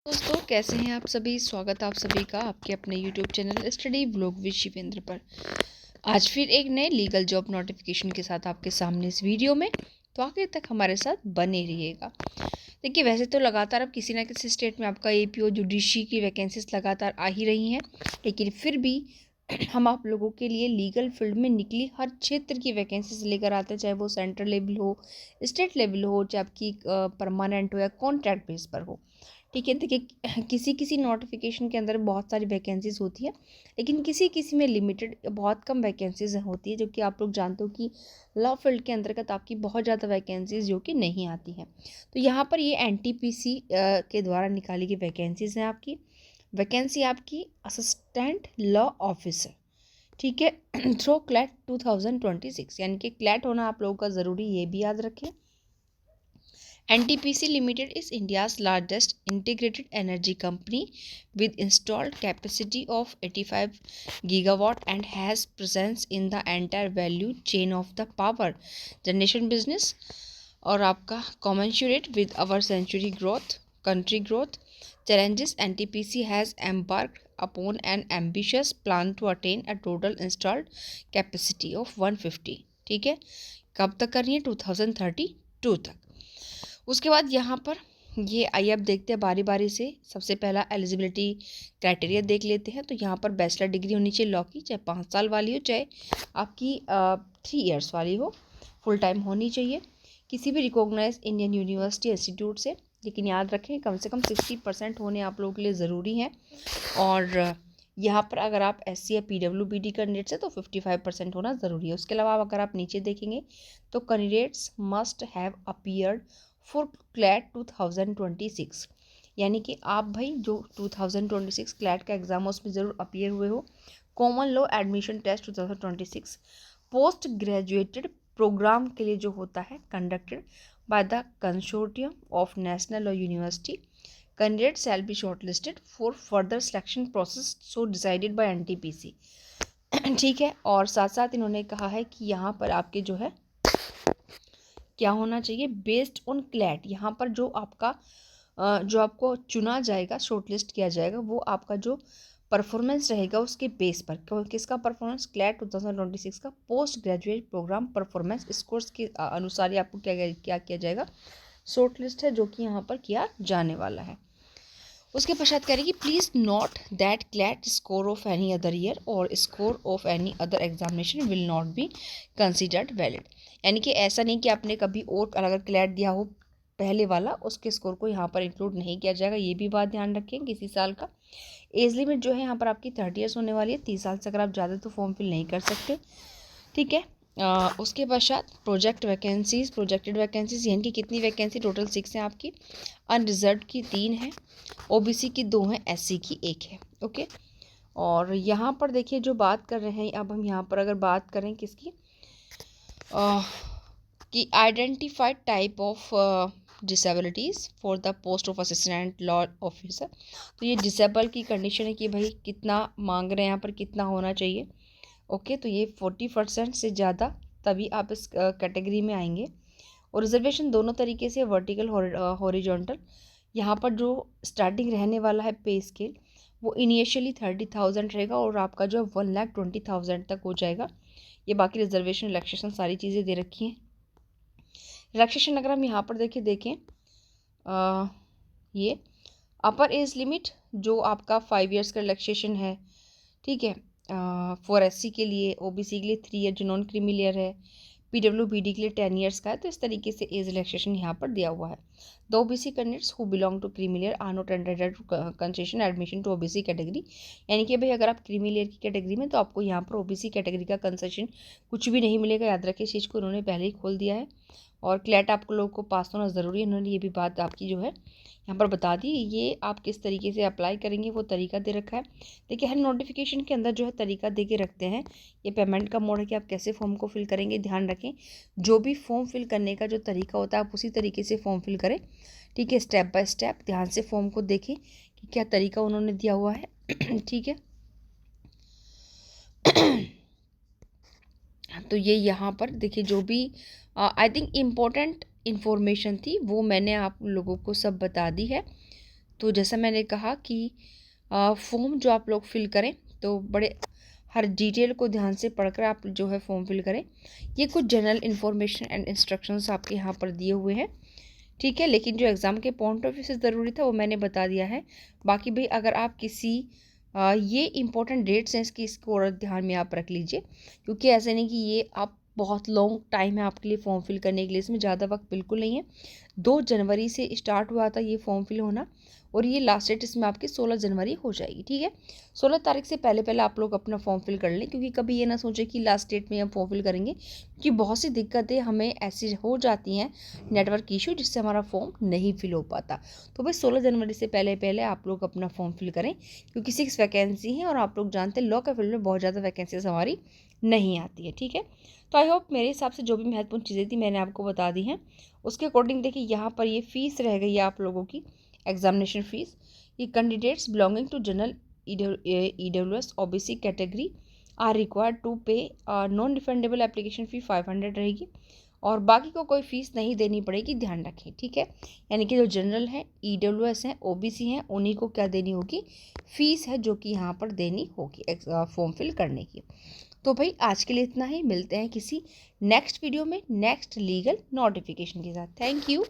दोस्तों कैसे हैं आप सभी। स्वागत आप सभी का आपके अपने YouTube channel study vlog with Shivendra पर। आज फिर एक नए लीगल जॉब नोटिफिकेशन के साथ आपके सामने इस वीडियो में, तो आखिर तक हमारे साथ बने रहिएगा। देखिए, वैसे तो लगातार अब किसी ना किसी स्टेट में आपका एपीओ जुडिशरी की वैकेंसीज लगातार आ ही रही हैं, लेकिन फिर भी हम आप लोगों के लिए लीगल फील्ड में निकली हर क्षेत्र की वैकेंसीज लेकर आते हैं, चाहे वो सेंट्रल लेवल हो, स्टेट लेवल हो, चाहे आपकी परमानेंट हो या कॉन्ट्रैक्ट बेस पर हो। ठीक है, देखिए किसी किसी नोटिफिकेशन के अंदर बहुत सारी वैकेंसीज होती है, लेकिन किसी किसी में लिमिटेड बहुत कम वैकेंसीज होती है, जो कि आप लोग जानते हो कि लॉ फील्ड के अंतर्गत आपकी बहुत ज़्यादा वैकेंसीज जो कि नहीं आती हैं। तो यहाँ पर ये एनटीपीसी के द्वारा निकाली गई वैकेंसीज हैं। आपकी वैकेंसी आपकी असिस्टेंट लॉ ऑफिसर, ठीक है, थ्रो क्लैट 2026, यानी कि क्लैट होना आप लोगों का ज़रूरी, ये भी याद रखें। NTPC Limited is India's largest integrated energy company with installed capacity of 85 gigawatt and has presence in the entire value chain of the power generation business और आपका commensurate with our century growth, country growth challenges. NTPC has embarked upon an ambitious plan to attain a total installed capacity of 150। ठीक है, कब तक करनी है? 2032 तक। उसके बाद यहाँ पर ये आइए अब देखते हैं बारी बारी से। सबसे पहला एलिजिबिलिटी क्राइटेरिया देख लेते हैं। तो यहाँ पर बैचलर डिग्री होनी चाहिए लॉ की, चाहे 5 साल वाली हो, चाहे आपकी 3 ईयर्स वाली हो, फुल टाइम होनी चाहिए किसी भी रिकॉग्नाइज इंडियन यूनिवर्सिटी इंस्टीट्यूट से। लेकिन याद रखें कम से कम 60% होने आप लोगों के लिए ज़रूरी है। और यहाँ पर अगर आप SC या PWBD कैंडिडेट्स है तो 55% होना ज़रूरी है। उसके अलावा अगर आप नीचे देखेंगे तो candidates must have appeared for CLAT 2026, यानी कि आप भाई जो 2026 क्लैट का एग्ज़ाम है उसमें ज़रूर अपीयर हुए हो। Common law admission test 2026 post graduated programme के लिए जो होता है conducted by the consortium of national law university. Candidate shall be shortlisted for further selection process so decided by NTPC। ठीक है, और साथ साथ इन्होंने कहा है कि यहाँ पर आपके जो है क्या होना चाहिए, बेस्ड ऑन क्लैट। यहाँ पर जो आपका जो आपको चुना जाएगा, शॉर्टलिस्ट किया जाएगा, वो आपका जो परफॉर्मेंस रहेगा उसके बेस पर। किसका परफॉर्मेंस? क्लैट 2026 का post graduate programme performance scores के अनुसार ही आपको क्या किया जाएगा, शॉर्टलिस्ट है जो कि यहाँ पर किया जाने वाला है। उसके पश्चात कह रही कि please note that CLAT score of any other year और score of any other examination will not be considered valid. यानी कि ऐसा नहीं कि आपने कभी और अगर क्लैट दिया हो पहले वाला, उसके स्कोर को यहाँ पर इंक्लूड नहीं किया जाएगा। ये भी बात ध्यान रखें। किसी साल का एज लिमिट जो है यहाँ पर आपकी 30 ईयर्स होने वाली है। 30 साल से अगर आप ज़्यादा तो फॉर्म फिल नहीं कर सकते। ठीक है, उसके पश्चात प्रोजेक्टेड वैकेंसीज, यानी कि कितनी वैकेंसी? टोटल 6 हैं आपकी। अनरिजर्व की 3 है, OBC की 2 हैं, SC की 1 है। ओके, और यहाँ पर देखिए जो बात कर रहे हैं, अब हम यहाँ पर अगर बात करें किसकी, कि identified type of disabilities for the post of assistant law officer. तो ये डिसेबल की कंडीशन है कि भाई कितना मांग रहे हैं यहाँ पर, कितना होना चाहिए। ओके, तो ये 40% से ज़्यादा तभी आप इस कैटेगरी में आएंगे। और रिजर्वेशन दोनों तरीके से, वर्टिकल हॉरिजॉन्टल। यहाँ पर जो स्टार्टिंग रहने वाला है पे स्केल, वो इनिशियली 30,000 रहेगा और आपका जो है 1,20,000 तक हो जाएगा। ये बाकी रिजर्वेशन रिलैक्सेशन सारी चीज़ें दे रखी हैं। रिलैक्सेशन अगर हम यहाँ पर देखें ये अपर एज लिमिट जो आपका 5 ईयर्स का रिलैक्सेशन है। ठीक है, फॉर SC के लिए, OBC के लिए 3 ईयर जो नॉन क्रीमी लेयर है, PWBD के लिए 10 ईयर्स का है। तो इस तरीके से एज रिलैक्सेशन यहाँ पर दिया हुआ है। The OBC candidates who belong to creamy layer are not entitled to concession admission to OBC category. यानी कि भाई अगर आप क्रीमी लेयर की कैटेगरी में, तो आपको यहाँ पर OBC कैटेगरी का कंसेशन कुछ भी नहीं मिलेगा। याद रखिए इस चीज़ को उन्होंने पहले ही खोल दिया है। और क्लैट आप लोगों को पास होना ज़रूरी है, उन्होंने ये भी बात आपकी जो है यहाँ पर बता दी। ये आप किस तरीके से अप्लाई करेंगे वो तरीका दे रखा है। देखिए हर नोटिफिकेशन के अंदर जो है तरीका दे के रखते हैं। ये पेमेंट का मोड है कि आप कैसे फॉर्म को फिल करेंगे। ध्यान रखें जो भी फॉर्म फिल करने का जो तरीका होता है आप उसी तरीके से फॉर्म फिल करें। ठीक है, स्टेप बाय स्टेप ध्यान से फॉर्म को देखें कि क्या तरीका उन्होंने दिया हुआ है। ठीक है, तो ये यहाँ पर देखिए जो भी आई थिंक इम्पोर्टेंट इन्फॉर्मेशन थी वो मैंने आप लोगों को सब बता दी है। तो जैसा मैंने कहा कि फॉर्म जो आप लोग फिल करें तो बड़े हर डिटेल को ध्यान से पढ़कर आप जो है फॉर्म फिल करें। ये कुछ जनरल इन्फॉर्मेशन एंड इंस्ट्रक्शंस आपके यहाँ पर दिए हुए हैं, ठीक है। लेकिन जो एग्ज़ाम के पॉइंट ऑफ व्यू से ज़रूरी था वो मैंने बता दिया है। बाकी भाई अगर आप किसी ये इंपॉर्टेंट डेट्स हैं इसको और ध्यान में आप रख लीजिए, क्योंकि ऐसे नहीं कि ये आप बहुत लॉन्ग टाइम है आपके लिए फॉर्म फिल करने के लिए, इसमें ज़्यादा वक्त बिल्कुल नहीं है। 2 जनवरी से स्टार्ट हुआ था ये फॉर्म फिल होना और ये लास्ट डेट इसमें आपकी 16 जनवरी हो जाएगी, ठीक है। 16 तारीख से पहले पहले आप लोग अपना फॉर्म फिल कर लें, क्योंकि कभी ये ना सोचें कि लास्ट डेट में हम फॉर्म फिल करेंगे, क्योंकि बहुत सी दिक्कतें हमें ऐसी हो जाती हैं, नेटवर्क इशू, जिससे हमारा फॉर्म नहीं फिल हो पाता। तो भाई 16 जनवरी से पहले पहले आप लोग अपना फॉर्म फिल करें, क्योंकि 6 वैकेंसी हैं और आप लोग जानते हैं लॉ के फील्ड में बहुत ज़्यादा वैकेंसीज हमारी नहीं आती है, ठीक है। तो आई होप मेरे हिसाब से जो भी महत्वपूर्ण चीज़ें थी मैंने आपको बता दी हैं। उसके अकॉर्डिंग देखिए यहाँ पर ये फ़ीस रह गई है आप लोगों की एग्जामिनेशन फ़ीस। ये candidates belonging to general EWS OBC category are required to pay non refundable application fee 500 रहेगी और बाकी को कोई फ़ीस नहीं देनी पड़ेगी, ध्यान रखें, ठीक है। यानी कि जो जनरल हैं, EWS हैं, OBC हैं, उन्हीं को क्या देनी होगी, फ़ीस है जो कि यहाँ पर देनी होगी फॉर्म फिल करने की। तो भाई आज के लिए इतना ही, मिलते हैं किसी नेक्स्ट वीडियो में नेक्स्ट लीगल नोटिफिकेशन के साथ। Thank you.